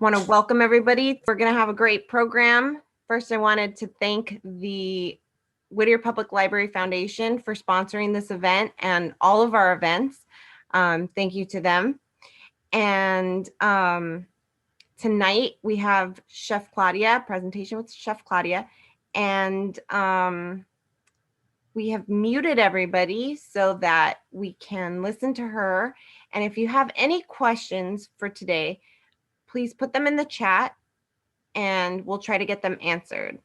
want to welcome everybody. We're going to have a great program. First, I wanted to thank the Whittier Public Library Foundation for sponsoring this event and all of our events. Thank you to them. And tonight we have Chef Claudia, presentation with Chef Claudia, and we have muted everybody so that we can listen to her. And if you have any questions for today, please put them in the chat and we'll try to get them answered.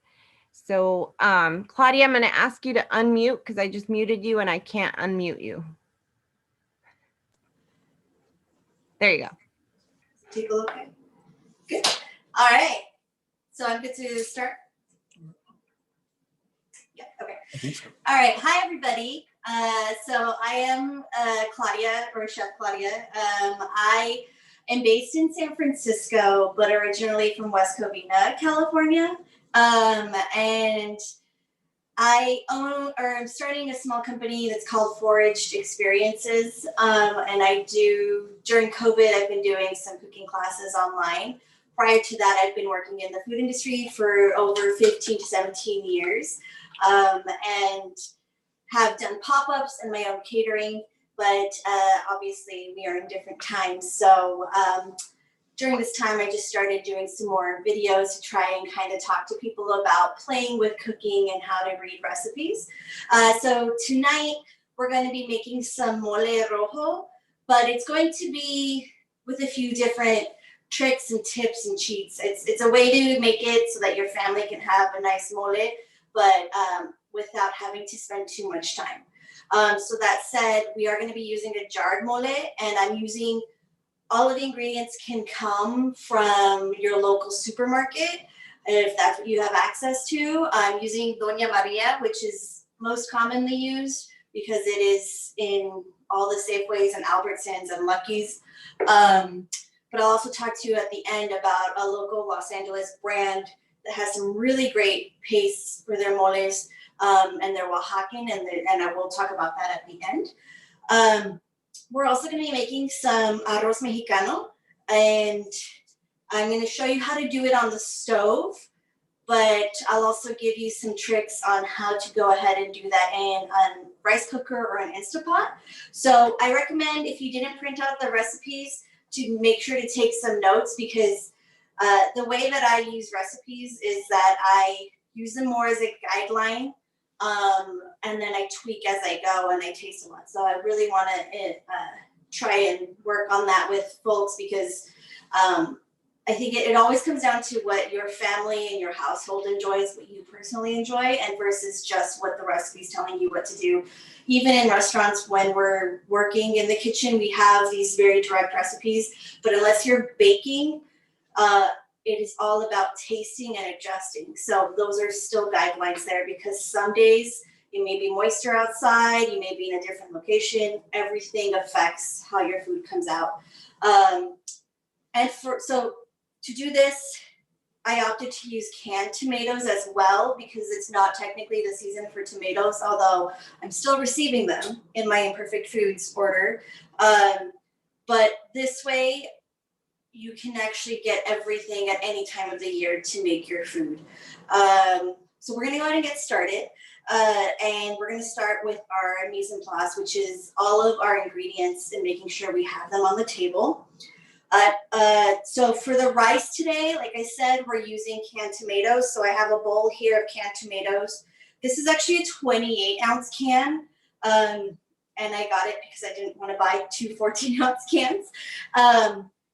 So Claudia, I'm going to ask you to unmute because I just muted you and I can't unmute you. There you go. Take a look. Good. All right. So I'm good to start? Yeah, okay. I think so. All right. Hi, everybody. So I am Claudia, or Chef Claudia. I am based in San Francisco, but originally from West Covina, California. And I own, or I'm starting a small company that's called Foraged Experiences. And I do, during COVID, I've been doing some cooking classes online. Prior to that, I've been working in the food industry for over 15 to 17 years. And have done pop-ups and my own catering, but obviously we are in different times. So during this time, I just started doing some more videos to try and kind of talk to people about playing with cooking and how to read recipes. So tonight, we're going to be making some mole rojo, but it's going to be with a few different tricks and tips and cheats. It's a way to make it so that your family can have a nice mole, but without having to spend too much time. So that said, we are going to be using a jarg mole, and I'm using all of the ingredients can come from your local supermarket, if that's what you have access to. I'm using Doña Maria, which is most commonly used because it is in all the Safeways and Albertsons and Lucky's. But I'll also talk to you at the end about a local Los Angeles brand that has some really great pastes for their moles, and their Oaxacan, and I will talk about that at the end. We're also going to be making some Arroz Mexicano, and I'm going to show you how to do it on the stove, but I'll also give you some tricks on how to go ahead and do that in a rice cooker or an Instapot. So I recommend, if you didn't print out the recipes, to make sure to take some notes, because the way that I use recipes is that I use them more as a guideline, and then I tweak as I go and I taste a lot. So I really want to try and work on that with folks, because I think it always comes down to what your family and your household enjoys, what you personally enjoy, and versus just what the recipe is telling you what to do. Even in restaurants, when we're working in the kitchen, we have these very direct recipes, but unless you're baking, it is all about tasting and adjusting. So those are still guidelines there, because some days it may be moister outside, you may be in a different location. Everything affects how your food comes out. So to do this, I opted to use canned tomatoes as well, because it's not technically the season for tomatoes, although I'm still receiving them in my Imperfect Foods order. But this way, you can actually get everything at any time of the year to make your food. So we're gonna go ahead and get started. And we're gonna start with our mise en place, which is all of our ingredients and making sure we have them on the table. So for the rice today, like I said, we're using canned tomatoes. So I have a bowl here of canned tomatoes. This is actually a 28-ounce can. And I got it because I didn't want to buy two 14-ounce cans.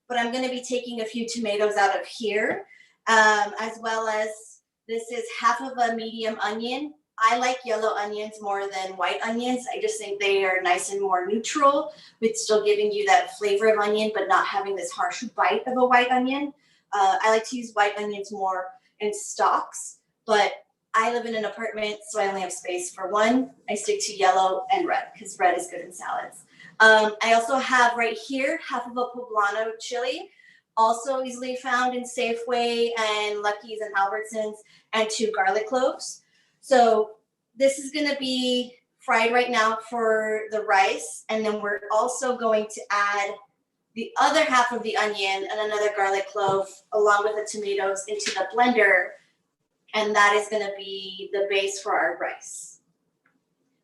But I'm going to be taking a few tomatoes out of here, as well as this is half of a medium onion. I like yellow onions more than white onions. I just think they are nice and more neutral, with still giving you that flavor of onion, but not having this harsh bite of a white onion. I like to use white onions more in stalks, but I live in an apartment, so I only have space for one. I stick to yellow and red because red is good in salads. I also have right here half of a poblano chili, also easily found in Safeway and Lucky's and Albertsons, and 2 garlic cloves. So this is going to be fried right now for the rice, and then we're also going to add the other half of the onion and another garlic clove along with the tomatoes into the blender, and that is going to be the base for our rice.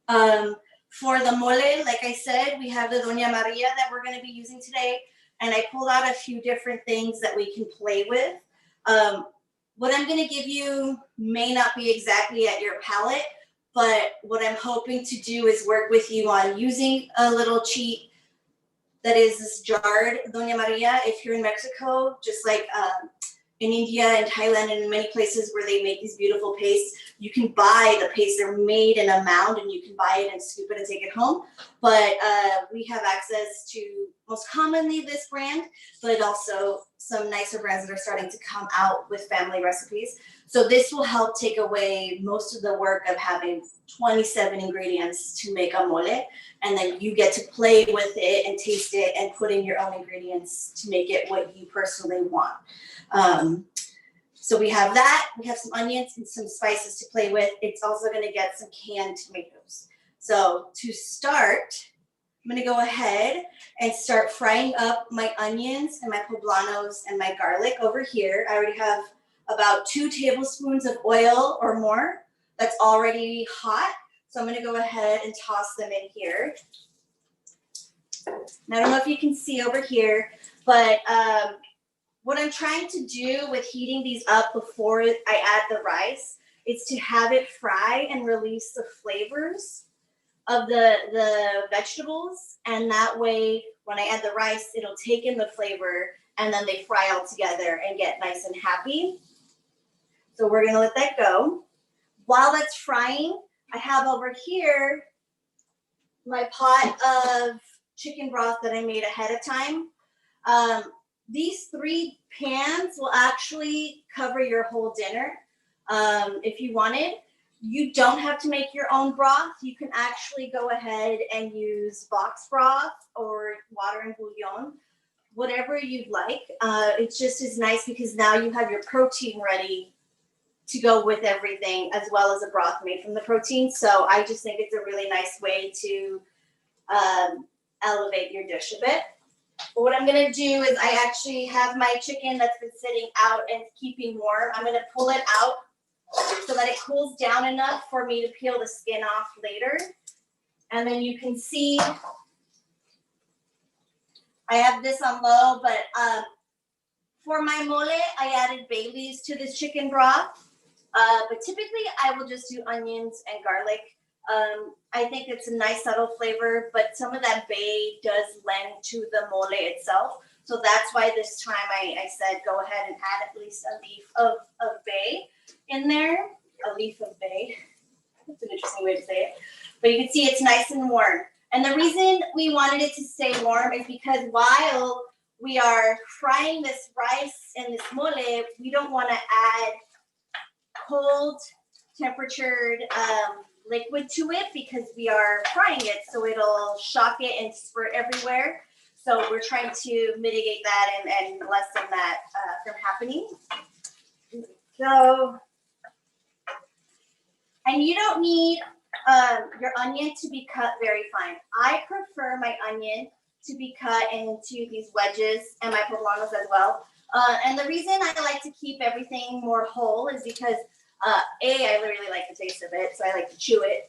For the mole, like I said, we have the Doña Maria that we're going to be using today, and I pulled out a few different things that we can play with. What I'm going to give you may not be exactly at your palate, but what I'm hoping to do is work with you on using a little cheat that is this jarred Doña Maria. If you're in Mexico, just like in India and Thailand and in many places where they make these beautiful pastes, you can buy the paste. They're made in a mound and you can buy it and scoop it and take it home. But we have access to most commonly this brand, but also some nicer brands that are starting to come out with family recipes. So this will help take away most of the work of having 27 ingredients to make a mole. And then you get to play with it and taste it and put in your own ingredients to make it what you personally want. So we have that. We have some onions and some spices to play with. It's also going to get some canned tomatoes. So to start, I'm going to go ahead and start frying up my onions and my poblanos and my garlic over here. I already have about 2 tablespoons of oil or more that's already hot. So I'm going to go ahead and toss them in here. Now, I don't know if you can see over here, but what I'm trying to do with heating these up before I add the rice is to have it fry and release the flavors of the vegetables. And that way, when I add the rice, it'll take in the flavor and then they fry all together and get nice and happy. So we're going to let that go. While that's frying, I have over here my pot of chicken broth that I made ahead of time. These 3 pans will actually cover your whole dinner if you wanted. You don't have to make your own broth. You can actually go ahead and use box broth or water and bouillon, whatever you'd like. It just is nice because now you have your protein ready to go with everything, as well as a broth made from the protein. So I just think it's a really nice way to elevate your dish a bit. But what I'm gonna do is I actually have my chicken that's been sitting out and keeping warm. I'm gonna pull it out so that it cools down enough for me to peel the skin off later. And then you can see I have this on low, but for my mole, I added bay leaves to this chicken broth. But typically I will just do onions and garlic. I think it's a nice subtle flavor, but some of that bay does lend to the mole itself. So that's why this time I said go ahead and add at least a leaf of bay in there. A leaf of bay. That's an interesting way to say it. But you can see it's nice and warm. And the reason we wanted it to stay warm is because while we are frying this rice and this mole, we don't want to add cold temperatured liquid to it because we are frying it, so it'll shock it and spurt everywhere. So we're trying to mitigate that and lessen that from happening. So, and you don't need your onion to be cut very fine. I prefer my onion to be cut into these wedges and my poblanos as well. And the reason I like to keep everything more whole is because I really like the taste of it, so I like to chew it.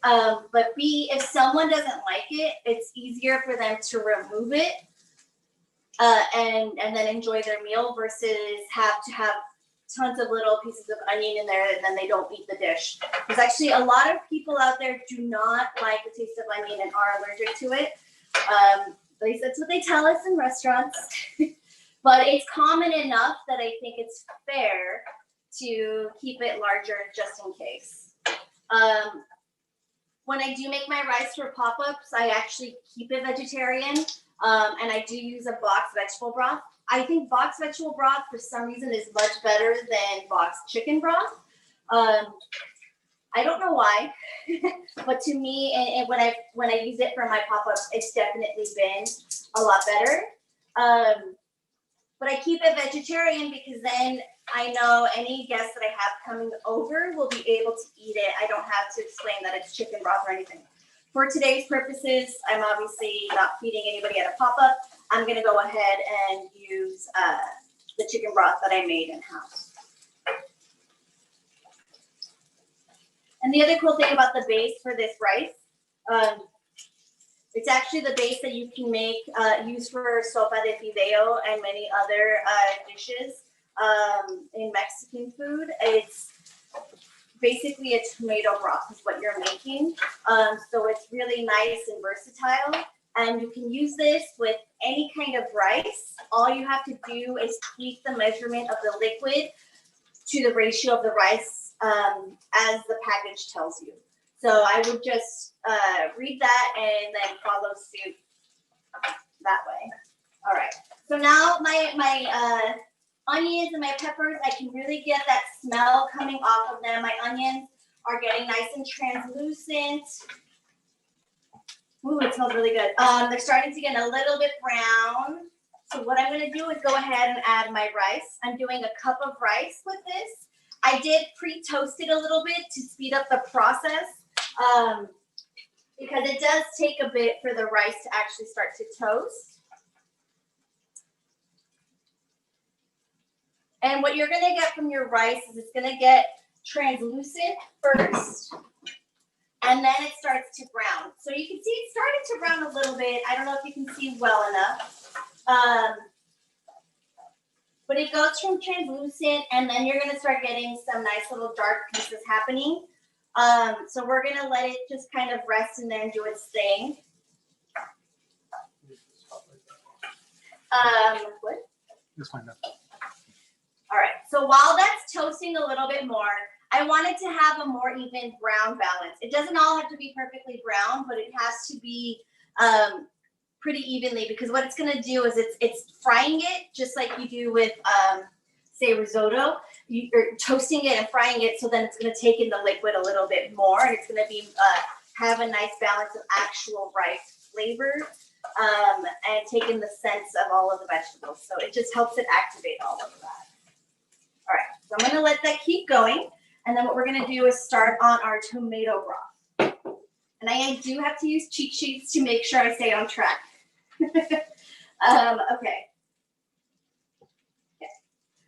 But B, if someone doesn't like it, it's easier for them to remove it and then enjoy their meal versus have to have tons of little pieces of onion in there and then they don't eat the dish. There's actually a lot of people out there do not like the taste of onion and are allergic to it. At least that's what they tell us in restaurants. But it's common enough that I think it's fair to keep it larger just in case. When I do make my rice for pop-ups, I actually keep it vegetarian, and I do use a boxed vegetable broth. I think boxed vegetable broth, for some reason, is much better than boxed chicken broth. I don't know why, but to me, and when I use it for my pop-ups, it's definitely been a lot better. But I keep it vegetarian because then I know any guests that I have coming over will be able to eat it. I don't have to explain that it's chicken broth or anything. For today's purposes, I'm obviously not feeding anybody at a pop-up. I'm going to go ahead the chicken broth that I made in-house. And the other cool thing about the base for this rice, it's actually the base that you can make, use for sopa de fideo and many other dishes in Mexican food. It's basically a tomato broth is what you're making. So it's really nice and versatile. And you can use this with any kind of rice. All you have to do is tweak the measurement of the liquid to the ratio of the rice as the package tells you. So I would just read that and then follow suit that way. All right. So now my onions and my peppers, I can really get that smell coming off of them. My onions are getting nice and translucent. Ooh, it smells really good. They're starting to get a little bit brown. So what I'm going to do is go ahead and add my rice. I'm doing a cup of rice with this. I did pre-toast it a little bit to speed up the process because it does take a bit for the rice to actually start to toast. And what you're going to get from your rice is it's going to get translucent first. And then it starts to brown. So you can see it's starting to brown a little bit. I don't know if you can see well enough. But it goes from translucent, and then you're going to start getting some nice little dark pieces happening. So we're going to let it just kind of rest in there and do its thing. What? That's fine. All right. So while that's toasting a little bit more, I wanted to have a more even brown balance. It doesn't all have to be perfectly brown, but it has to be pretty evenly, because what it's going to do is it's frying it just like you do with, say, risotto. You're toasting it and frying it, so then it's going to take in the liquid a little bit more, and it's going to be have a nice balance of actual rice flavor and take in the sense of all of the vegetables. So it just helps it activate all of that. All right, so I'm going to let that keep going. And then what we're going to do is start on our tomato broth. And I do have to use cheat sheets to make sure I stay on track. Okay.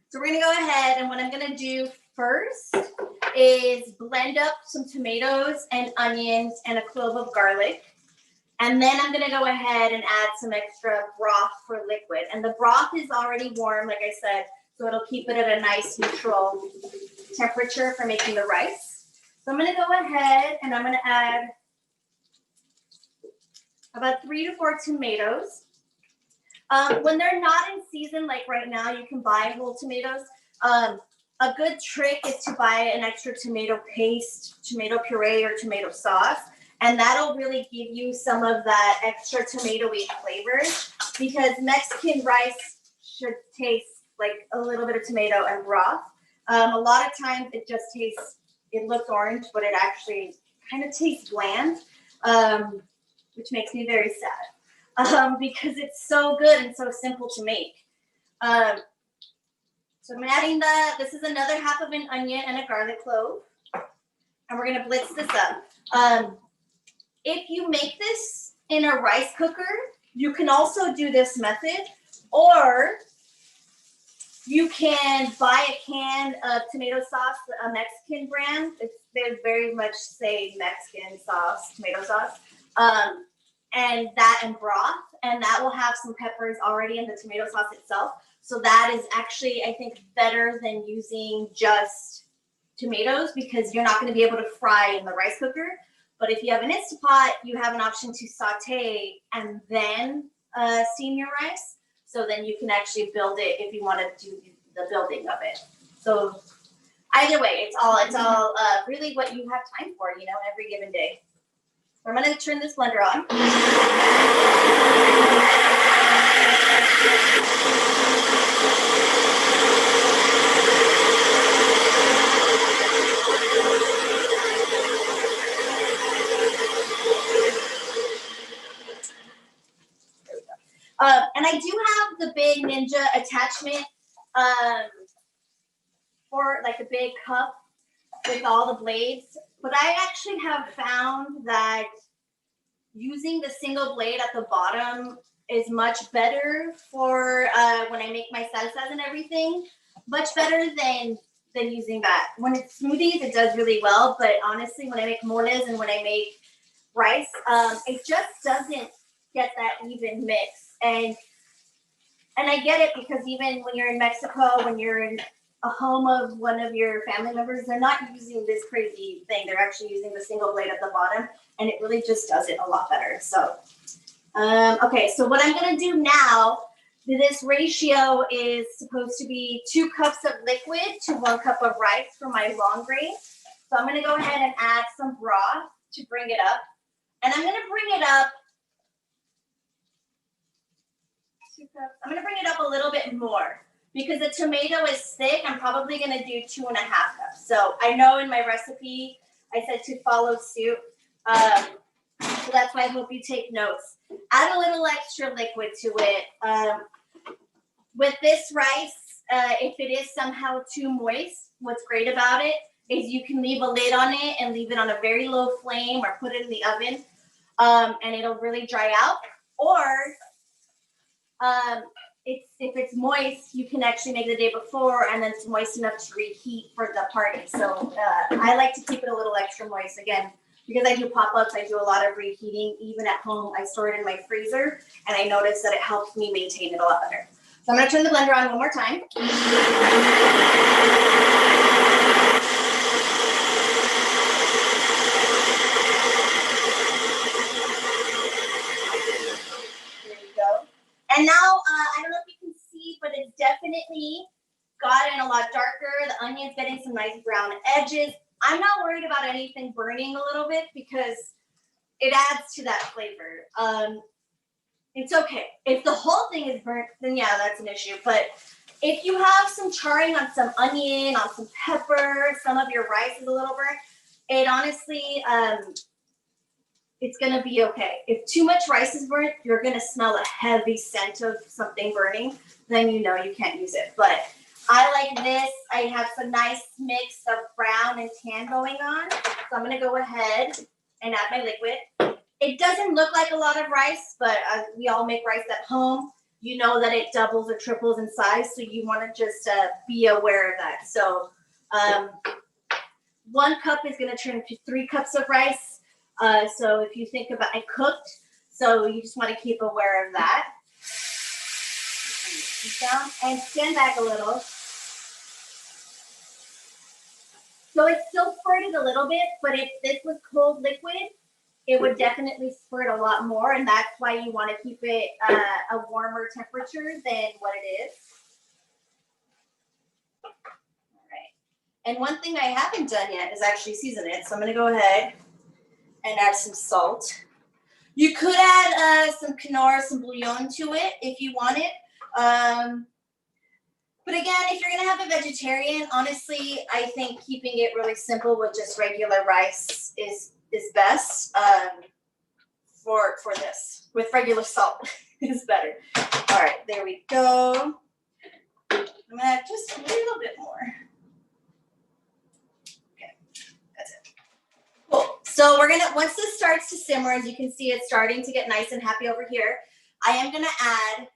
So we're going to go ahead, and what I'm going to do first is blend up some tomatoes and onions and a clove of garlic. And then I'm going to go ahead and add some extra broth for liquid. And the broth is already warm, like I said, so it'll keep it at a nice neutral temperature for making the rice. So I'm going to go ahead and I'm going to add about 3 to 4 tomatoes. When they're not in season, like right now, you can buy whole tomatoes. A good trick is to buy an extra tomato paste, tomato puree, or tomato sauce. And that'll really give you some of that extra tomatoey flavor, because Mexican rice should taste like a little bit of tomato and broth. A lot of times it just tastes, it looks orange, but it actually kind of tastes bland, which makes me very sad because it's so good and so simple to make. So I'm adding this is another half of an onion and a garlic clove, and we're gonna blitz this up. If you make this in a rice cooker, you can also do this method, or you can buy a can of tomato sauce, a Mexican brand. They very much say Mexican sauce, tomato sauce, and that and broth, and that will have some peppers already in the tomato sauce itself. So that is actually, I think, better than using just tomatoes, because you're not going to be able to fry in the rice cooker. But if you have an Instapot, you have an option to saute and then steam your rice. So then you can actually build it if you want to do the building of it. So either way, it's all really what you have time for, every given day. So I'm going to turn this blender on. And I do have the big Ninja attachment for like a big cup with all the blades. But I actually have found that using the single blade at the bottom is much better for when I make my salsas and everything. Much better than using that. When it's smoothies, it does really well. But honestly, when I make moles and when I make rice, it just doesn't get that even mix. And I get it, because even when you're in Mexico, when you're in a home of one of your family members, they're not using this crazy thing. They're actually using the single blade at the bottom, and it really just does it a lot better. So, okay, so what I'm gonna do now, this ratio is supposed to be 2 cups of liquid to 1 cup of rice for my long grain. So I'm gonna go ahead and add some broth to bring it up. And I'm gonna bring it up 2 cups. I'm gonna bring it up a little bit more because the tomato is thick. I'm probably gonna do 2.5 cups. So I know in my recipe I said to follow suit. So that's why I hope you take notes. Add a little extra liquid to it. With this rice, if it is somehow too moist, what's great about it is you can leave a lid on it and leave it on a very low flame or put it in the oven, and it'll really dry out. Or if it's moist, you can actually make it the day before and then it's moist enough to reheat for the party. So I like to keep it a little extra moist. Again, because I do pop-ups, I do a lot of reheating. Even at home, I store it in my freezer, and I notice that it helps me maintain it a lot better. So I'm gonna turn the blender on one more time. There we go. And now, I don't know if you can see, but it's definitely gotten a lot darker. The onion's getting some nice brown edges. I'm not worried about anything burning a little bit because it adds to that flavor. It's okay. If the whole thing is burnt, then yeah, that's an issue. But if you have some charring on some onion, on some pepper, some of your rice is a little burnt, it honestly, it's gonna be okay. If too much rice is burnt, you're gonna smell a heavy scent of something burning, then you know you can't use it. But I like this. I have some nice mix of brown and tan going on. So I'm gonna go ahead and add my liquid. It doesn't look like a lot of rice, but we all make rice at home. You know that it doubles or triples in size, so you want to just be aware of that. So 1 cup is going to turn into 3 cups of rice. So if you think about it cooked, so you just want to keep aware of that. Down and stand back a little. So it still squirted a little bit, but if this was cold liquid, it would definitely squirt a lot more, and that's why you want to keep it a warmer temperature than what it is. All right. And one thing I haven't done yet is actually season it. So I'm going to go ahead and add some salt. You could add some quinoa, some bouillon to it if you want it. But again, if you're going to have a vegetarian, honestly, I think keeping it really simple with just regular rice is best for this. With regular salt is better. All right, there we go. I'm gonna add just a little bit more. Okay, that's it. Cool. So we're gonna, once this starts to simmer, as you can see, it's starting to get nice and happy over here. I am gonna add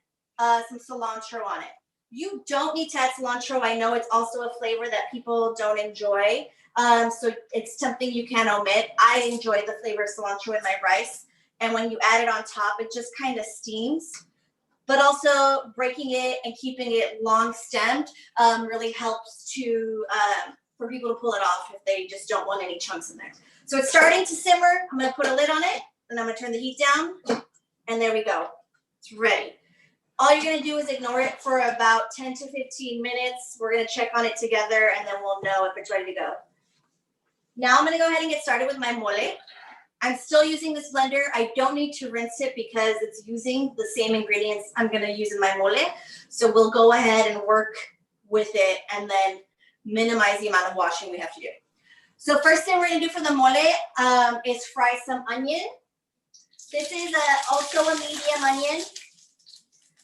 some cilantro on it. You don't need to add cilantro. I know it's also a flavor that people don't enjoy. So it's something you can omit. I enjoy the flavor of cilantro in my rice. And when you add it on top, it just kind of steams. But also breaking it and keeping it long stemmed really helps to for people to pull it off if they just don't want any chunks in there. So it's starting to simmer. I'm gonna put a lid on it and I'm gonna turn the heat down. And there we go. It's ready. All you're gonna do is ignore it for about 10 to 15 minutes. We're gonna check on it together and then we'll know if it's ready to go. Now I'm gonna go ahead and get started with my mole. I'm still using this blender. I don't need to rinse it because it's using the same ingredients I'm gonna use in my mole. So we'll go ahead and work with it and then minimize the amount of washing we have to do. So first thing we're gonna do for the mole is fry some onion. This is also a medium onion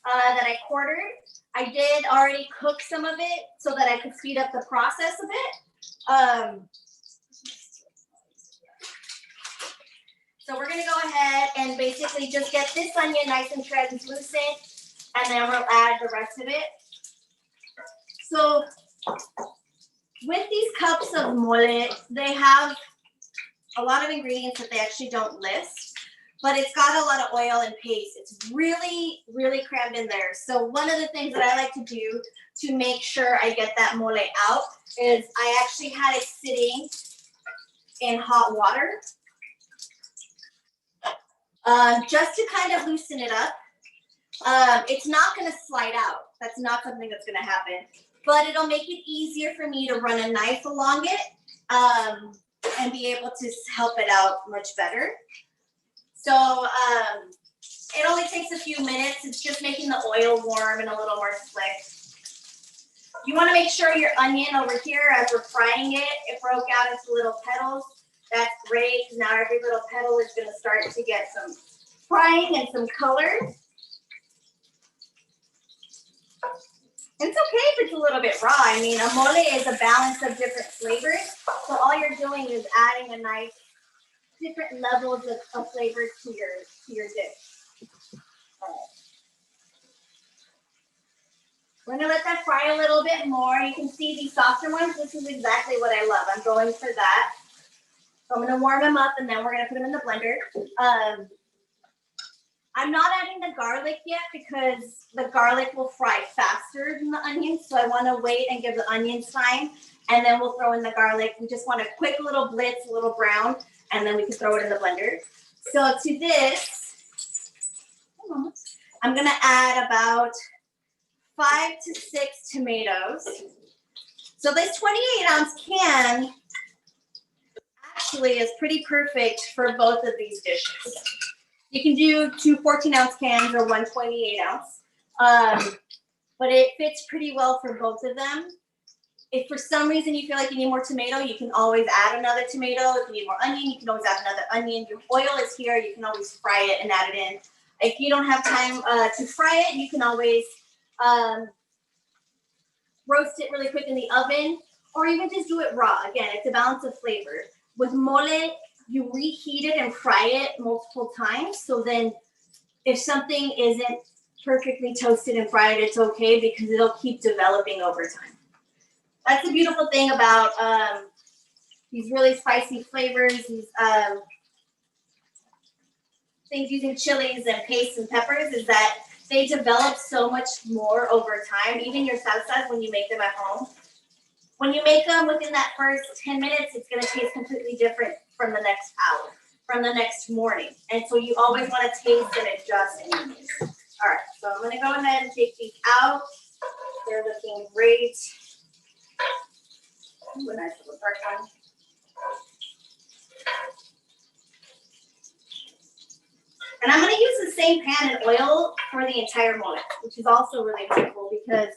that I quartered. I did already cook some of it so that I could speed up the process a bit. So we're gonna go ahead and basically just get this onion nice and translucent, and then we'll add the rest of it. So with these cups of mole, they have a lot of ingredients that they actually don't list, but it's got a lot of oil and paste. It's really, really crammed in there. So one of the things that I like to do to make sure I get that mole out is I actually had it sitting in hot water just to kind of loosen it up. It's not going to slide out. That's not something that's going to happen, but it'll make it easier for me to run a knife along it and be able to help it out much better. So it only takes a few minutes. It's just making the oil warm and a little more slick. You want to make sure your onion over here, as we're frying it, it broke out into little petals. That's great, because now every little petal is going to start to get some frying and some color. It's okay if it's a little bit raw. I mean, a mole is a balance of different flavors. So all you're doing is adding a nice different levels of flavors to your dish. All right. We're gonna let that fry a little bit more. You can see these softer ones. This is exactly what I love. I'm going for that. So I'm gonna warm them up, and then we're gonna put them in the blender. I'm not adding the garlic yet because the garlic will fry faster than the onions. So I want to wait and give the onions time, and then we'll throw in the garlic. We just want a quick little blitz, a little brown, and then we can throw it in the blender. So to this, I'm gonna add about 5 to 6 tomatoes. So this 28-ounce can actually is pretty perfect for both of these dishes. You can do 2 14-ounce cans or 1 28-ounce, but it fits pretty well for both of them. If for some reason you feel like you need more tomato, you can always add another tomato. If you need more onion, you can always add another onion. Your oil is here. You can always fry it and add it in. If you don't have time to fry it, you can always roast it really quick in the oven, or even just do it raw. Again, it's a balance of flavor. With mole, you reheat it and fry it multiple times. So then if something isn't perfectly toasted and fried, it's okay because it'll keep developing over time. That's the beautiful thing about these really spicy flavors, these things using chilies and pastes and peppers, is that they develop so much more over time. Even your salsas, when you make them at home, when you make them within that first 10 minutes, it's going to taste completely different from the next hour, from the next morning. And so you always want to taste and adjust and use. All right, so I'm going to go ahead and take these out. They're looking great. Ooh, a nice little dark one. And I'm going to use the same pan and oil for the entire mole, which is also really helpful because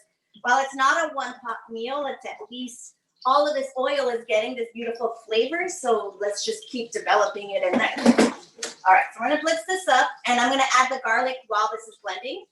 while it's not a one-pot meal, it's at least all of this oil is getting this beautiful flavor. So let's just keep developing it in there. All right, so we're going to blitz this up, and I'm going to add the garlic while this is blending.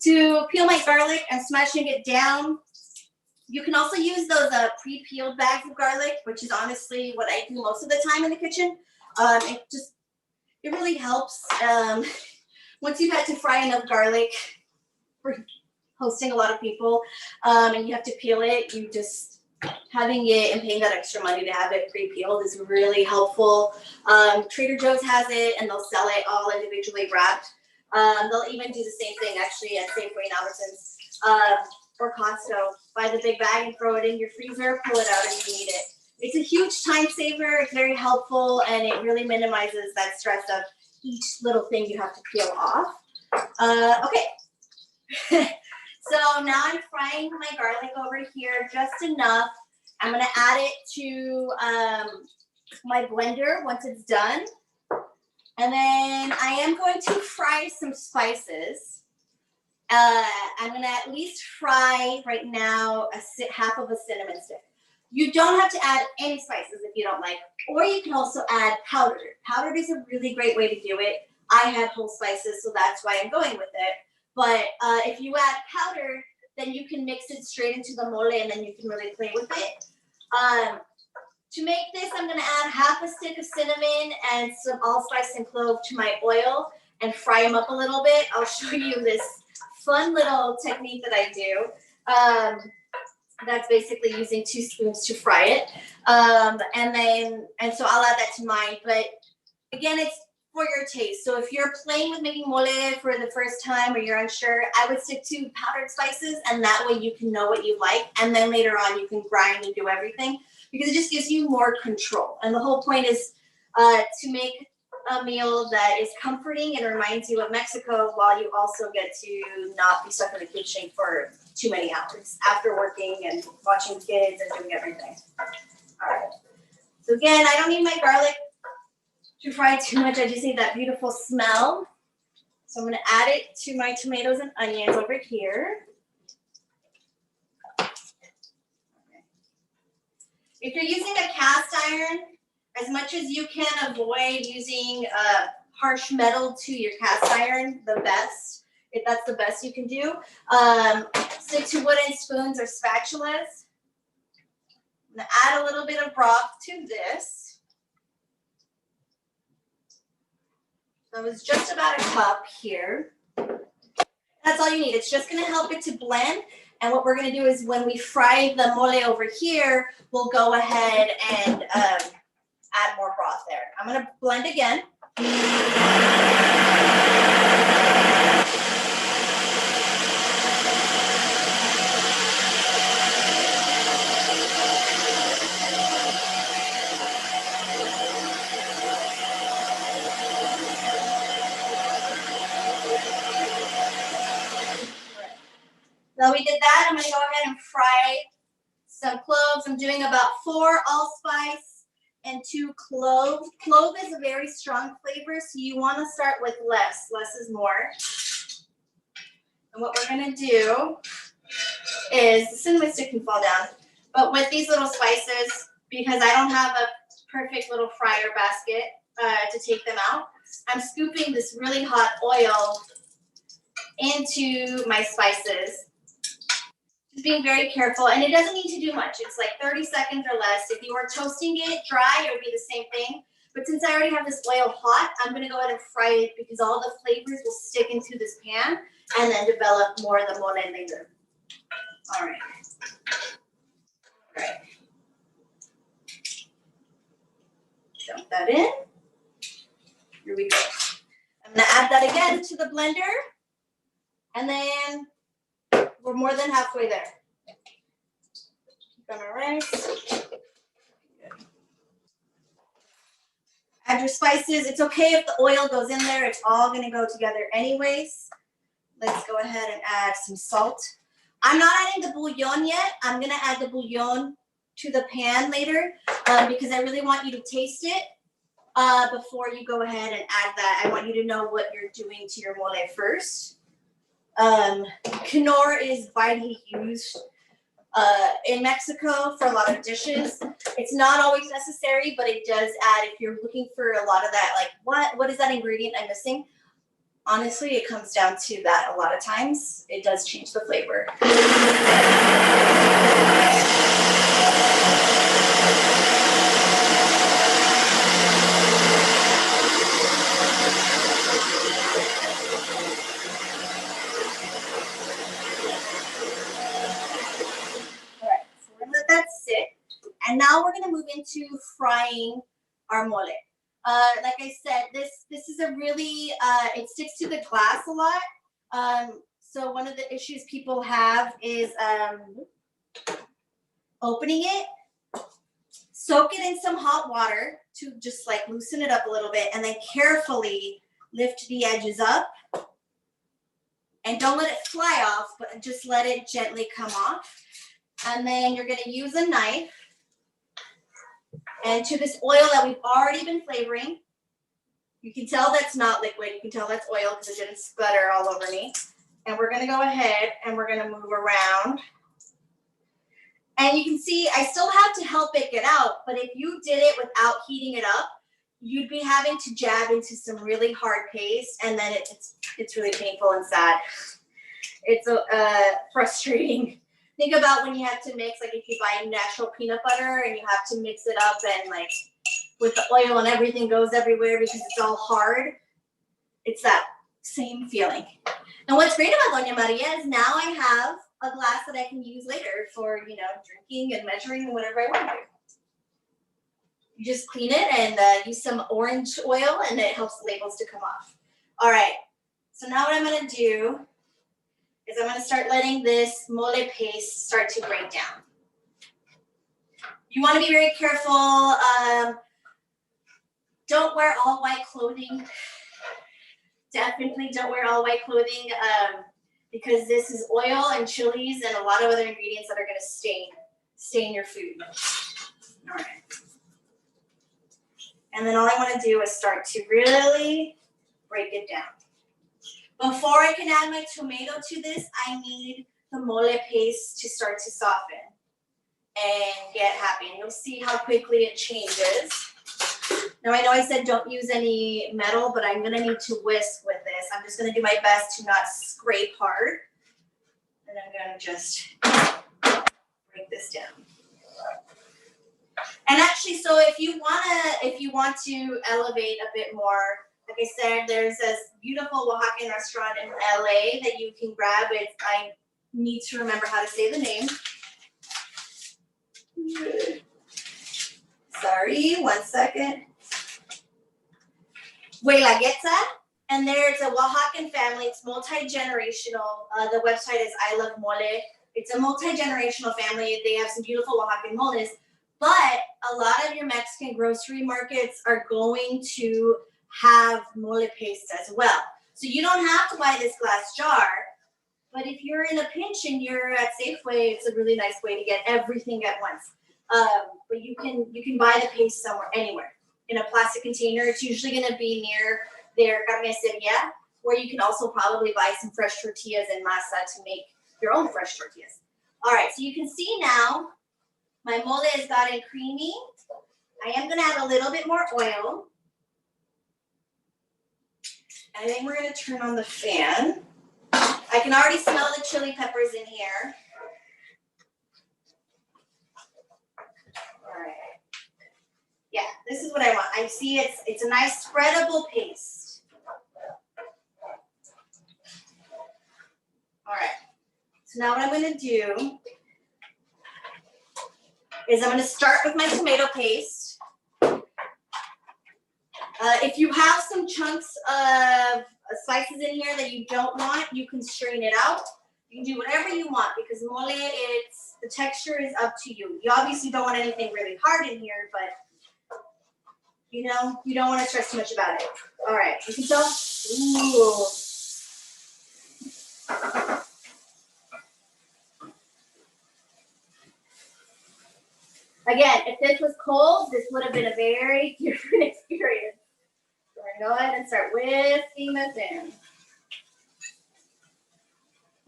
To peel my garlic, I'm smashing it down. You can also use those pre-peeled bags of garlic, which is honestly what I do most of the time in the kitchen. It really helps. Once you've had to fry enough garlic for hosting a lot of people, and you have to peel it, you just having it and paying that extra money to have it pre-peeled is really helpful. Trader Joe's has it, and they'll sell it all individually wrapped. They'll even do the same thing actually at Safeway and Albertsons or Costco. Buy the big bag and throw it in your freezer, pull it out and you eat it. It's a huge time saver. It's very helpful, and it really minimizes that stress of each little thing you have to peel off. Okay. So now I'm frying my garlic over here just enough, I'm gonna add it to my blender once it's done. And then I am going to fry some spices. I'm gonna at least fry right now half of a cinnamon stick. You don't have to add any spices if you don't like, or you can also add powdered. Powdered is a really great way to do it. I had whole spices, so that's why I'm going with it. But if you add powder, then you can mix it straight into the mole and then you can really play with it. To make this, I'm gonna add half a stick of cinnamon and some allspice and clove to my oil and fry them up a little bit. I'll show you this fun little technique that I do. That's basically using 2 spoons to fry it. And so I'll add that to mine. But again, it's for your taste. So if you're playing with making mole for the first time or you're unsure, I would stick to powdered spices, and that way you can know what you like. And then later on, you can grind and do everything, because it just gives you more control. And the whole point is to make a meal that is comforting and reminds you of Mexico, while you also get to not be stuck in the kitchen for too many hours after working and watching kids and doing everything. All right. So again, I don't need my garlic to fry too much. I just need that beautiful smell. So I'm going to add it to my tomatoes and onions over here. If you're using a cast iron, as much as you can avoid using harsh metal to your cast iron, the best. If that's the best you can do. Stick to wooden spoons or spatulas. I'm going to add a little bit of broth to this. That was just about a cup here. That's all you need. It's just going to help it to blend. And what we're going to do is when we fry the mole over here, we'll go ahead and add more broth there. I'm going to blend again. So we did that. I'm going to go ahead and fry some cloves. I'm doing about 4 allspice and 2 cloves. Clove is a very strong flavor, so you want to start with less. Less is more. And what we're going to do is, the cinnamon stick can fall down, but with these little spices, because I don't have a perfect little fryer basket to take them out, I'm scooping this really hot oil into my spices. Just being very careful, and it doesn't need to do much. It's like 30 seconds or less. If you were toasting it dry, it would be the same thing. But since I already have this oil hot, I'm going to go ahead and fry it, because all the flavors will stick into this pan and then develop more of the mole later. All right. All right. Dump that in. Here we go. I'm going to add that again to the blender, and then we're more than halfway there. Keep on our rice. Add your spices. It's okay if the oil goes in there. It's all going to go together anyways. Let's go ahead and add some salt. I'm not adding the bouillon yet. I'm going to add the bouillon to the pan later because I really want you to taste it before you go ahead and add that. I want you to know what you're doing to your mole first. Quinoa is widely used in Mexico for a lot of dishes. It's not always necessary, but it does add, if you're looking for a lot of that, like what is that ingredient I'm missing? Honestly, it comes down to that a lot of times. It does change the flavor. And now we're going to move into frying our mole. Like I said, this is a really, it sticks to the glass a lot. So one of the issues people have is opening it. Soak it in some hot water to just like loosen it up a little bit, and then carefully lift the edges up. And don't let it fly off, but just let it gently come off. And then you're going to use a knife And to this oil that we've already been flavoring, you can tell that's not liquid. You can tell that's oil because it didn't sputter all over me. And we're going to go ahead and we're going to move around. And you can see I still have to help it get out, but if you did it without heating it up, you'd be having to jab into some really hard paste, and then it's really painful and sad. It's frustrating. Think about when you have to mix, like if you buy natural peanut butter and you have to mix it up and like with the oil and everything goes everywhere because it's all hard. It's that same feeling. And what's great about Doña Maria is now I have a glass that I can use later for, you know, drinking and measuring and whatever I want to do. You just clean it and use some orange oil and it helps the labels to come off. All right, so now what I'm gonna do is I'm gonna start letting this mole paste start to break down. You wanna be very careful. Don't wear all white clothing. Definitely don't wear all white clothing because this is oil and chilies and a lot of other ingredients that are gonna stain your food. All right. And then all I want to do is start to really break it down. Before I can add my tomato to this, I need the mole paste to start to soften and get happy. And you'll see how quickly it changes. Now I know I said don't use any metal, but I'm going to need to whisk with this. I'm just going to do my best to not scrape hard. And I'm going to just break this down. And actually, so if you want to elevate a bit more, like I said, there's this beautiful Oaxacan restaurant in LA that you can grab. I need to remember how to say the name. Sorry, 1 second. Guelaguetza, and there it's a Oaxacan family. It's multi-generational. The website is I Love Mole. It's a multi-generational family. They have some beautiful Oaxacan moles. But a lot of your Mexican grocery markets are going to have mole paste as well. So you don't have to buy this glass jar, but if you're in a pinch and you're at Safeway, it's a really nice way to get everything at once. But you can buy the paste somewhere, anywhere. In a plastic container, it's usually gonna be near their carniceria, where you can also probably buy some fresh tortillas and masa to make your own fresh tortillas. All right, so you can see now, my mole has gotten creamy. I am gonna add a little bit more oil. And then we're gonna turn on the fan. I can already smell the chili peppers in here. All right. Yeah, this is what I want. I see it's a nice spreadable paste. All right. So now what I'm gonna do is I'm going to start with my tomato paste. If you have some chunks of slices in here that you don't want, you can strain it out. You can do whatever you want because mole, the texture is up to you. You obviously don't want anything really hard in here, but you know, you don't want to stress too much about it. All right, you can tell. Ooh. Again, if this was cold, this would have been a very different experience. So we're going to go ahead and start whisking this in.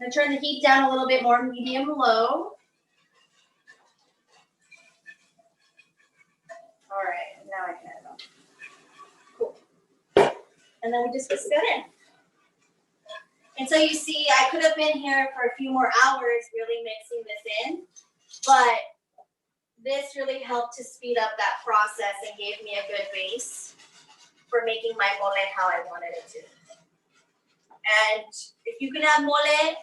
I'm going to turn the heat down a little bit more, medium low. All right, now I can add it on. Cool. And then we just whisk that in. And so you see, I could have been here for a few more hours really mixing this in, but this really helped to speed up that process and gave me a good base for making my mole how I wanted it to. And if you can have mole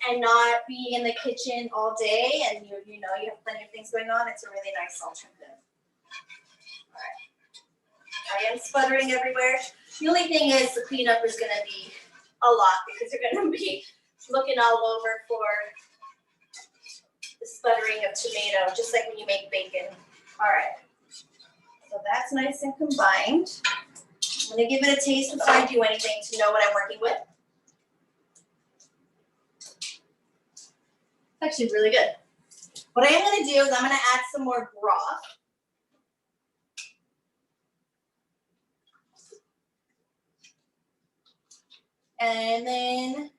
and not be in the kitchen all day and you have plenty of things going on, it's a really nice alternative. All right. I am sputtering everywhere. The only thing is the cleanup is going to be a lot because you're going to be looking all over for the sputtering of tomato, just like when you make bacon. All right, so that's nice and combined. I'm gonna give it a taste before I do anything to know what I'm working with. It's actually really good. What I am gonna do is I'm gonna add some more broth. and then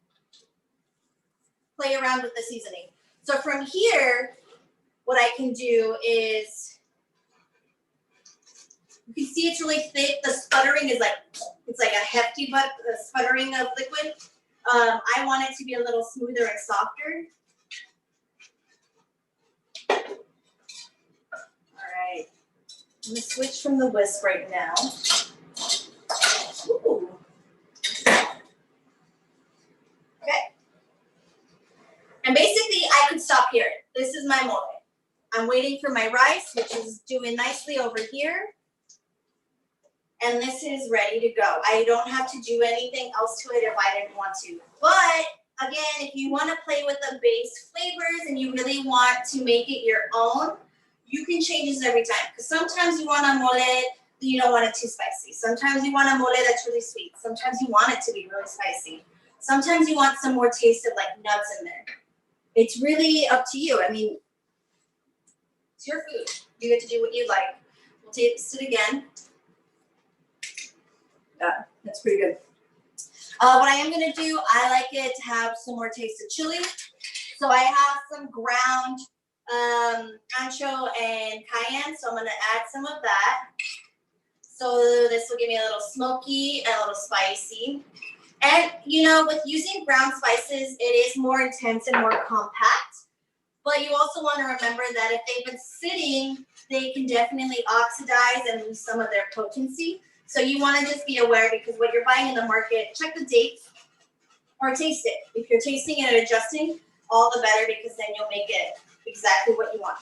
play around with the seasoning. So from here, what I can do is, you can see it's really thick. The sputtering is like, it's like a hefty sputtering of liquid. I want it to be a little smoother and softer. All right, I'm gonna switch from the whisk right now. Ooh. Okay. And basically I could stop here. This is my mole. I'm waiting for my rice, which is doing nicely over here. And this is ready to go. I don't have to do anything else to it if I didn't want to. But again, if you want to play with the base flavors and you really want to make it your own, you can change this every time. Because sometimes you want a mole that you don't want it too spicy. Sometimes you want a mole that's really sweet. Sometimes you want it to be really spicy. Sometimes you want some more taste of like nuts in there. It's really up to you. I mean, it's your food. You get to do what you like. We'll taste it again. Yeah, that's pretty good. What I am gonna do, I like it to have some more taste of chili. So I have some ground ancho and cayenne, so I'm gonna add some of that. So this will give me a little smoky and a little spicy. And you know, with using ground spices, it is more intense and more compact. But you also want to remember that if they've been sitting, they can definitely oxidize and lose some of their potency. So you want to just be aware, because what you're buying in the market, check the dates or taste it. If you're tasting it and adjusting, all the better, because then you'll make it exactly what you want.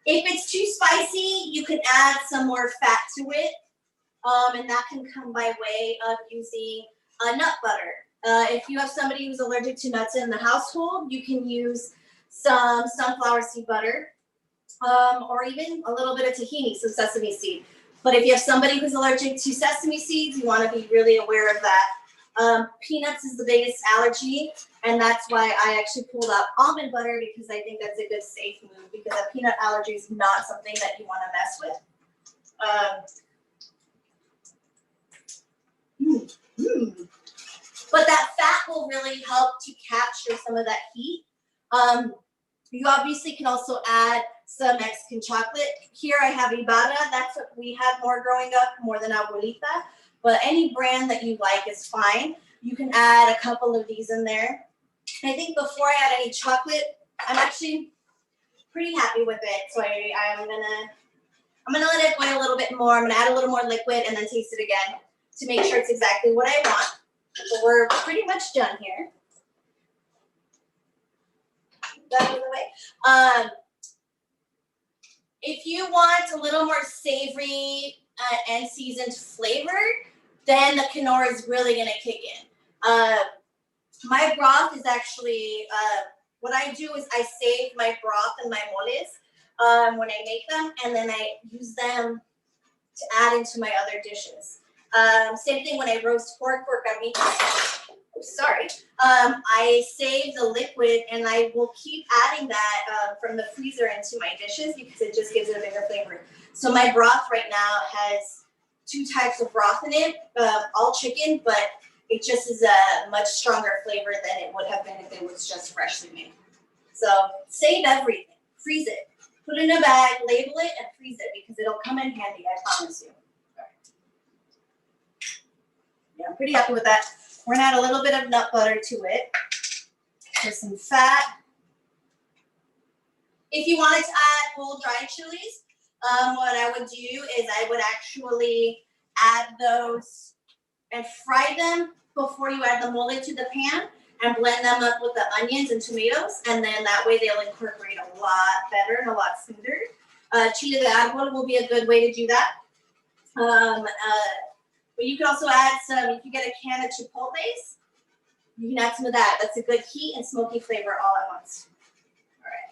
If it's too spicy, you can add some more fat to it, and that can come by way of using nut butter. If you have somebody who's allergic to nuts in the household, you can use some sunflower seed butter, or even a little bit of tahini, so sesame seed. But if you have somebody who's allergic to sesame seeds, you want to be really aware of that. Peanuts is the biggest allergy, and that's why I actually pulled out almond butter, because I think that's a good safe move, because a peanut allergy is not something that you want to mess with. But that fat will really help to capture some of that heat. You obviously can also add some Mexican chocolate. Here I have Ibarra. That's what we had more growing up, more than Abuelita. But any brand that you like is fine. You can add a couple of these in there. I think before I add any chocolate, I'm actually pretty happy with it. So I'm gonna let it boil a little bit more. I'm gonna add a little more liquid and then taste it again to make sure it's exactly what I want. So we're pretty much done here. That out of the way. If you want a little more savory and seasoned flavor, then the quinoa is really gonna kick in. My broth is actually, what I do is I save my broth and my moles when I make them, and then I use them to add into my other dishes. Same thing when I roast pork for carnitas. Sorry. I save the liquid, and I will keep adding that from the freezer into my dishes, because it just gives it a bigger flavor. So my broth right now has 2 types of broth in it, all chicken, but it just is a much stronger flavor than it would have been if it was just freshly made. So save everything, freeze it, put it in a bag, label it, and freeze it, because it'll come in handy, I promise you. Yeah, I'm pretty happy with that. We're gonna add a little bit of nut butter to it. There's some fat. If you wanted to add whole dried chilies, what I would do is I would actually add those and fry them before you add the mole to the pan, and blend them up with the onions and tomatoes, and then that way they'll incorporate a lot better and a lot smoother. Chile de árbol will be a good way to do that. But you can also add some, if you get a can of chipotles, you can add some of that. That's a good heat and smoky flavor all at once. All right.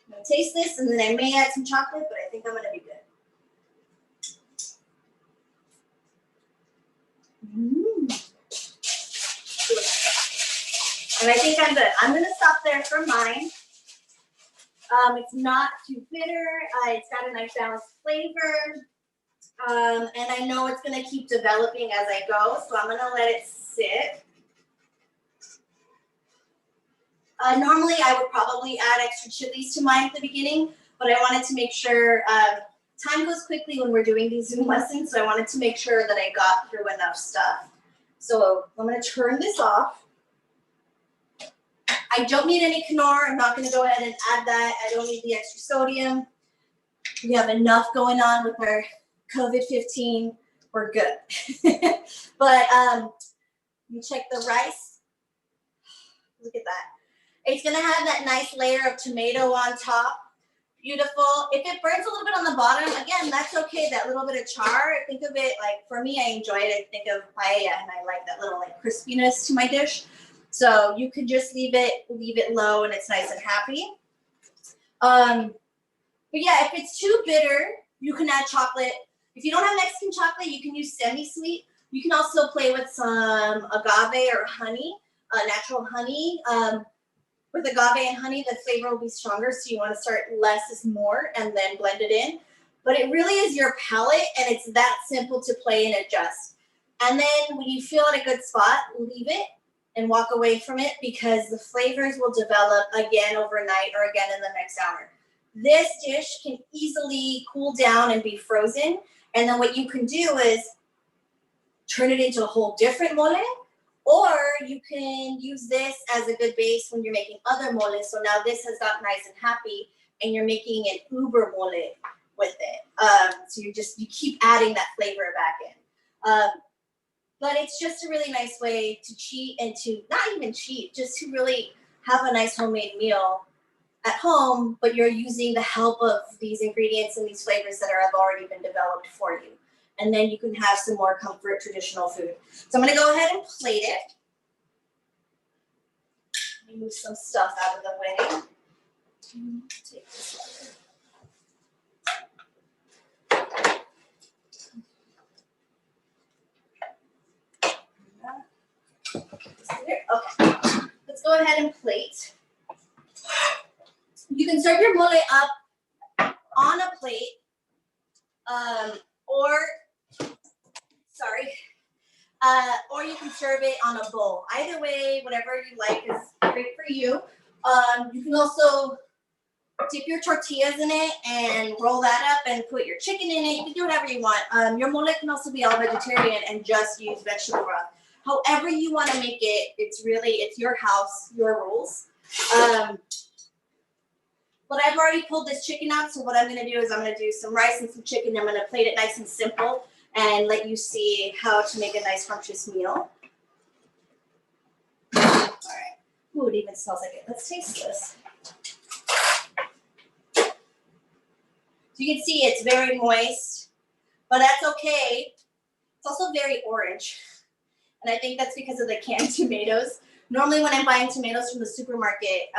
I'm going to taste this, and then I may add some chocolate, but I think I'm going to be good. And I think I'm good. I'm going to stop there for mine. It's not too bitter. It's got a nice balanced flavor. And I know it's going to keep developing as I go, so I'm going to let it it. Normally, I would probably add extra chilies to mine at the beginning, but I wanted to make sure, time goes quickly when we're doing these Zoom lessons, so I wanted to make sure that I got through enough stuff. So I'm going to turn this off. I don't need any Knorr. I'm not going to go ahead and add that. I don't need the extra sodium. We have enough going on with our COVID-15. We're good. But you check the rice. Look at that. It's going to have that nice layer of tomato on top. Beautiful. If it burns a little bit on the bottom, again, that's okay. That little bit of char, think of it like, for me, I enjoy it. I think of paella, and I like that little like crispiness to my dish. So you could just leave it low, and it's nice and happy. But yeah, if it's too bitter, you can add chocolate. If you don't have Mexican chocolate, you can use semi-sweet. You can also play with some agave or honey, natural honey. With agave and honey, the flavor will be stronger, so you want to start less is more and then blend it in. But it really is your palate, and it's that simple to play and adjust. And then when you feel at a good spot, leave it and walk away from it, because the flavors will develop again overnight or again in the next hour. This dish can easily cool down and be frozen. And then what you can do is turn it into a whole different mole, or you can use this as a good base when you're making other moles. So now this has got nice and happy, and you're making an uber mole with it. So you keep adding that flavor back in. But it's just a really nice way to cheat, and to not even cheat, just to really have a nice homemade meal at home, but you're using the help of these ingredients and these flavors that have already been developed for you. And then you can have some more comfort traditional food. So I'm going to go ahead and plate it. Let me move some stuff out of the way. Take this Okay, let's go ahead and plate. You can serve your mole up on a plate, or you can serve it on a bowl. Either way, whatever you like is great for you. You can also dip your tortillas in it and roll that up and put your chicken in it. You can do whatever you want. Your mole can also be all vegetarian and just use vegetable broth. However you want to make it, it's your house, your rules. But I've already pulled this chicken out, so what I'm going to do is I'm going to do some rice and some chicken. I'm going to plate it nice and simple and let you see how to make a nice scrumptious meal. All right. Ooh, it even smells like it. Let's taste this. So you can see it's very moist, but that's okay. It's also very orange, and I think that's because of the canned tomatoes. Normally when I'm buying tomatoes from the supermarket,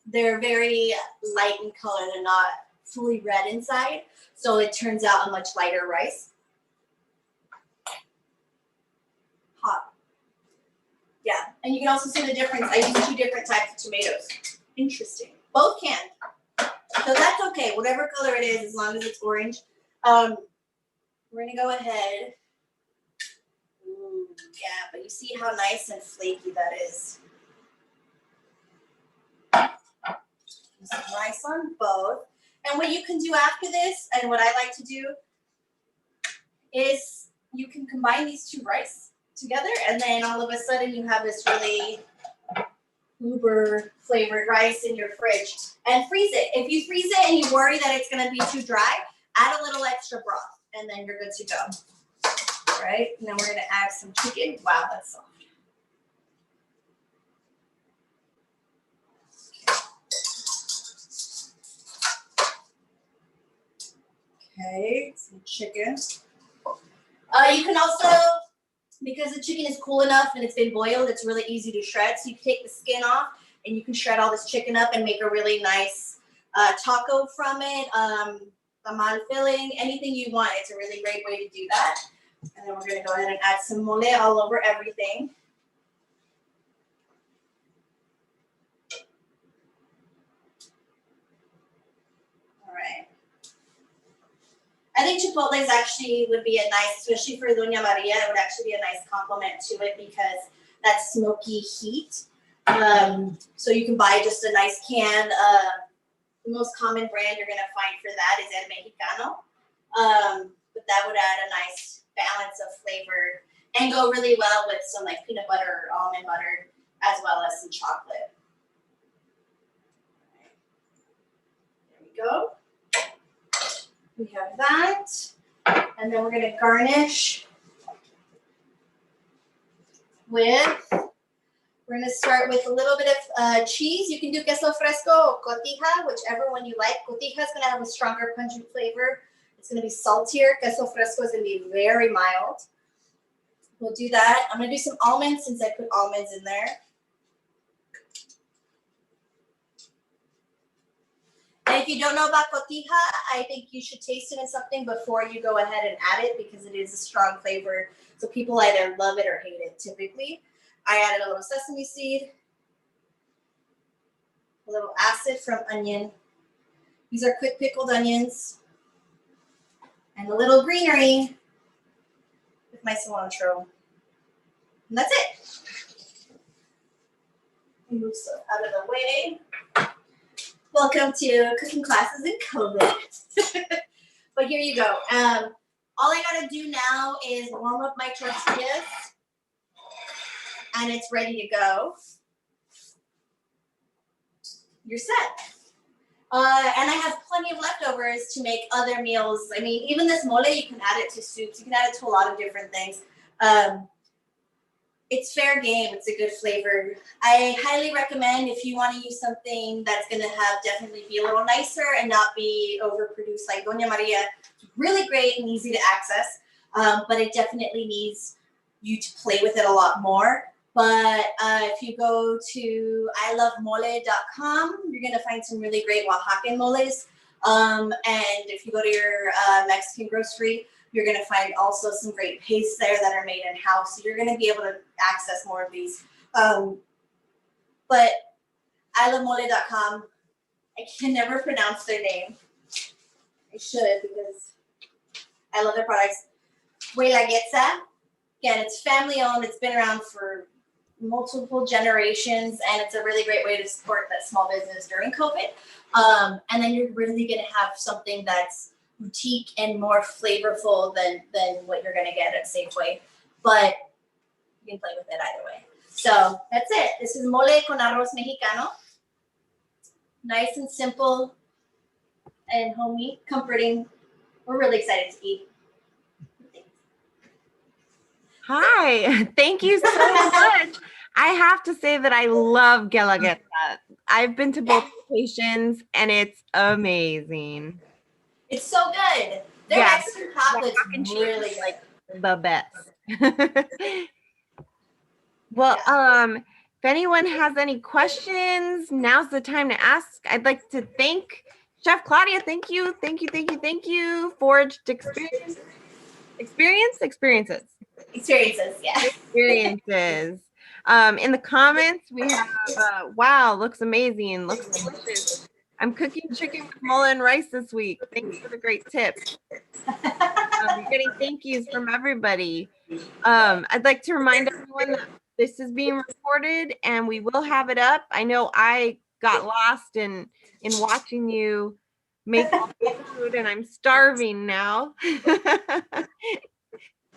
they're very light in color. They're not fully red inside, so it turns out a much lighter rice. Hot. Yeah, and you can also see the difference. I use 2 different types of tomatoes. Interesting. Both canned. So that's okay. Whatever color it is, as long as it's orange. We're going to go ahead. Ooh, yeah, but you see how nice and flaky that is. Some rice on both. And what you can do after this, and what I like to do, is you can combine these 2 rice together, and then all of a sudden you have this really uber flavored rice in your fridge. And freeze it. If you freeze it and you worry that it's going to be too dry, add a little extra broth, and then you're good to go. All right, and then we're going to add some chicken. Wow, that's soft. Okay, some chicken. You can also, because the chicken is cool enough and it's been boiled, it's really easy to shred. So you can take the skin off and you can shred all this chicken up and make a really nice taco from it, tamal filling, anything you want. It's a really great way to do that. And then we're going to go ahead and add some mole all over everything. All right. I think chipotles actually would be a nice, especially for Doña Maria, it would actually be a nice complement to it because that smoky heat. So you can buy just a nice can. The most common brand you're gonna find for that is El Mexicano. But that would add a nice balance of flavor and go really well with some like peanut butter or almond butter, as well as some chocolate. There we go. We have that. And then we're going to garnish with, we're going to start with a little bit of cheese. You can do queso fresco or cotija, whichever one you like. Cotija is going to have a stronger pungent flavor. It's going to be saltier. Queso fresco is going to be very mild. We'll do that. I'm going to do some almonds since I put almonds in there. And if you don't know about cotija, I think you should taste it in something before you go ahead and add it because it is a strong flavor. So people either love it or hate it typically. I added a little sesame seed, a little acid from onion. These are quick pickled onions. And a little greenery with my cilantro. And that's it. Move some out of the way. Welcome to cooking classes in COVID. But here you go. All I gotta do now is warm up my tortillas and it's ready to go. You're set. And I have plenty of leftovers to make other meals. I mean, even this mole, you can add it to soups. You can add it to a lot of different things. It's fair game. It's a good flavor. I highly recommend if you want to use something that's going to have definitely be a little nicer and not be overproduced like Doña Maria. It's really great and easy to access, but it definitely needs you to play with it a lot more. But if you go to ilovemole.com, you're going to find some really great Oaxacan moles. And if you go to your Mexican grocery, you're going to find also some great pastes there that are made in-house. So you're going to be able to access more of these. But ilovemole.com, I can never pronounce their name. I should because I love their products. Huelaguetza. Again, it's family owned. It's been around for multiple generations, and it's a really great way to support that small business during COVID. And then you're really going to have something that's boutique and more flavorful than what you're going to get at Safeway. But you can play with it either way. So that's it. This is mole con arroz mexicano. Nice and simple and homey, comforting. We're really excited to eat. Hi, thank you so much. I have to say that I love Guelaguetza. I've been to both locations and it's amazing. It's so good. Their Mexican chocolate's really good. Like the best. Well, if anyone has any questions, now's the time to ask. I'd like to thank Chef Claudia. Thank you Forged experiences. In the comments, we have, wow, looks amazing. Looks delicious. I'm cooking chicken with mole and rice this week. Thanks for the great tips. You're getting thank yous from everybody. I'd like to remind everyone that this is being recorded and we will have it up. I know I got lost in watching you make all the food and I'm starving now.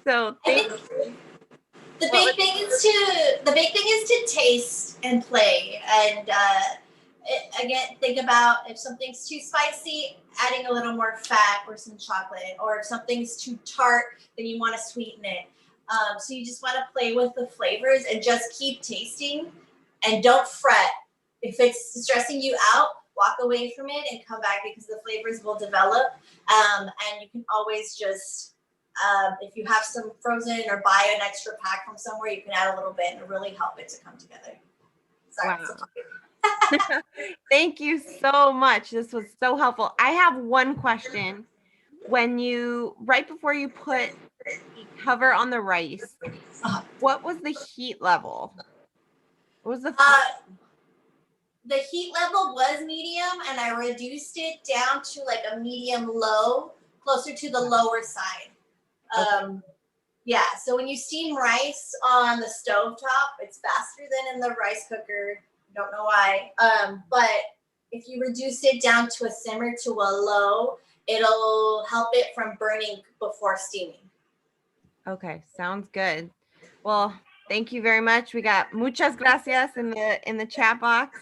So thank you. The big thing is to taste and play. And again, think about if something's too spicy, adding a little more fat or some chocolate, or if something's too tart, then you want to sweeten it. So you just want to play with the flavors and just keep tasting and don't fret. If it's stressing you out, walk away from it and come back because the flavors will develop. And you can always just, if you have some frozen or buy an extra pack from somewhere, you can add a little bit and really help it to come together. Sorry. Wow. Thank you so much. This was so helpful. I have one question. Right before you put the cover on the rice, what was the heat level? What was the heat level was medium and I reduced it down to like a medium low, closer to the lower side. Okay. Yeah, so when you steam rice on the stove top, it's faster than in the rice cooker. Don't know why. But if you reduce it down to a simmer to a low, it'll help it from burning before steaming. Okay, sounds good. Well, thank you very much. We got muchas gracias in the chat box.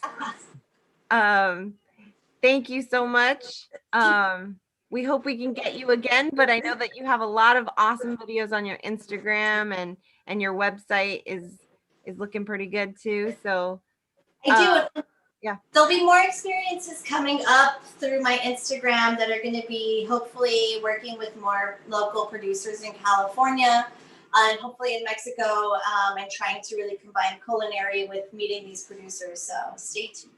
Thank you so much. We hope we can get you again, but I know that you have a lot of awesome videos on your Instagram, and your website is looking pretty good too. So I do. Yeah. There'll be more experiences coming up through my Instagram that are going to be hopefully working with more local producers in California and hopefully in Mexico, and trying to really combine culinary with meeting these producers. So stay tuned.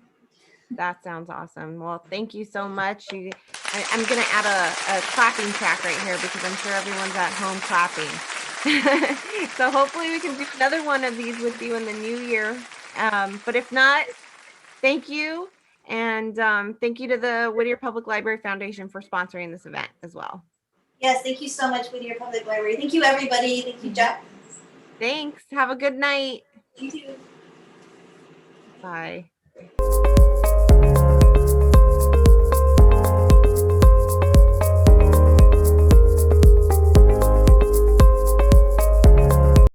That sounds awesome. Well, thank you so much. I'm going to add a clapping track right here because I'm sure everyone's at home clapping. So hopefully we can do another one of these with you in the new year. But if not, thank you. And thank you to the Whittier Public Library Foundation for sponsoring this event as well. Yes, thank you so much, Whittier Public Library. Thank you, everybody. Thank you, Jeff. Thanks. Have a good night. You too. Bye.